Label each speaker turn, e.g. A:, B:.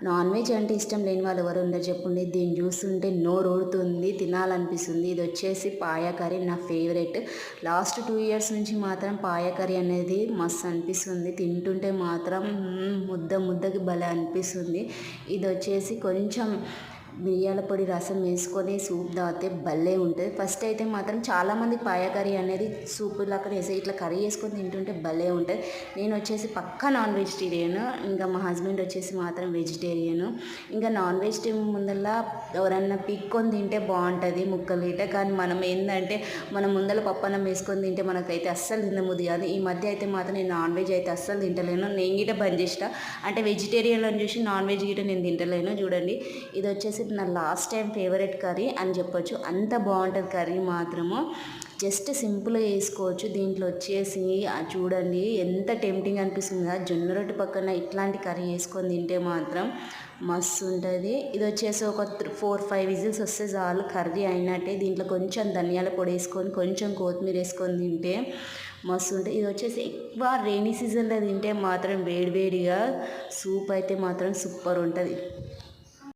A: Non veg అంటే ఇష్టం లేని వాళ్ళు ఎవరు ఉండరు చెప్పండి. దీన్ని చూస్తుంటే నోరు ఊరుతుంది, తినాలనిపిస్తుంది. ఇది వచ్చేసి పాయ కర్రీ నా ఫేవరెట్. లాస్ట్ 2 ఇయర్స్ నుంచి మాత్రం పాయ కర్రీ అనేది మస్తు అనిపిస్తుంది. తింటుంటే మాత్రం ముద్ద ముద్దకి భలే అనిపిస్తుంది. ఇది వచ్చేసి కొంచెం మిరియాల పొడి రసం వేసుకొని సూప్ తాగితే భలే ఉంటుంది. ఫస్ట్ అయితే మాత్రం చాలామంది పాయ కర్రీ అనేది సూప్ లాగా వేసి ఇట్లా కర్రీ వేసుకొని తింటుంటే భలే ఉంటుంది. నేను వచ్చేసి పక్కా నాన్ వెజిటేరియన్, ఇంకా మా హస్బెండ్ వచ్చేసి మాత్రం వెజిటేరియన్. ఇంకా నాన్ వెజ్ ముందల్లా ఎవరన్నా పిక్కొని తింటే బాగుంటుంది ముక్కలు ఇట. కానీ మనం ఏంటంటే మనం ముందల పప్పన్నం వేసుకొని తింటే మనకైతే అస్సలు తినబుద్ధి కాదు. ఈ మధ్య అయితే మాత్రం నేను నాన్ వెజ్ అయితే అస్సలు తింటలేను. నేను గిట బంద్ చేసిన, అంటే వెజిటేరియన్లను చూసి నాన్ వెజ్ గిట నేను తింటలేను. చూడండి, ఇది వచ్చేసి నా లాస్ట్ టైం ఫేవరెట్ కర్రీ అని చెప్పొచ్చు. అంత బాగుంటుంది కర్రీ మాత్రము. జస్ట్ సింపుల్గా వేసుకోవచ్చు. దీంట్లో వచ్చేసి చూడండి ఎంత టెంప్టింగ్ అనిపిస్తుంది కదా. జొన్న రొట్టె పక్కన ఇట్లాంటి కర్రీ వేసుకొని తింటే మాత్రం మస్తు ఉంటుంది. ఇది వచ్చేసి ఒక 4-5 విజిల్స్ వస్తే చాలు, కర్రీ అయినట్టే. దీంట్లో కొంచెం ధనియాల పొడి వేసుకొని కొంచెం కొత్తిమీర వేసుకొని తింటే మస్తు ఉంటుంది. ఇది వచ్చేసి ఎక్కువ రెయినీ సీజన్లో తింటే మాత్రం వేడివేడిగా సూప్ అయితే మాత్రం సూపర్ ఉంటుంది.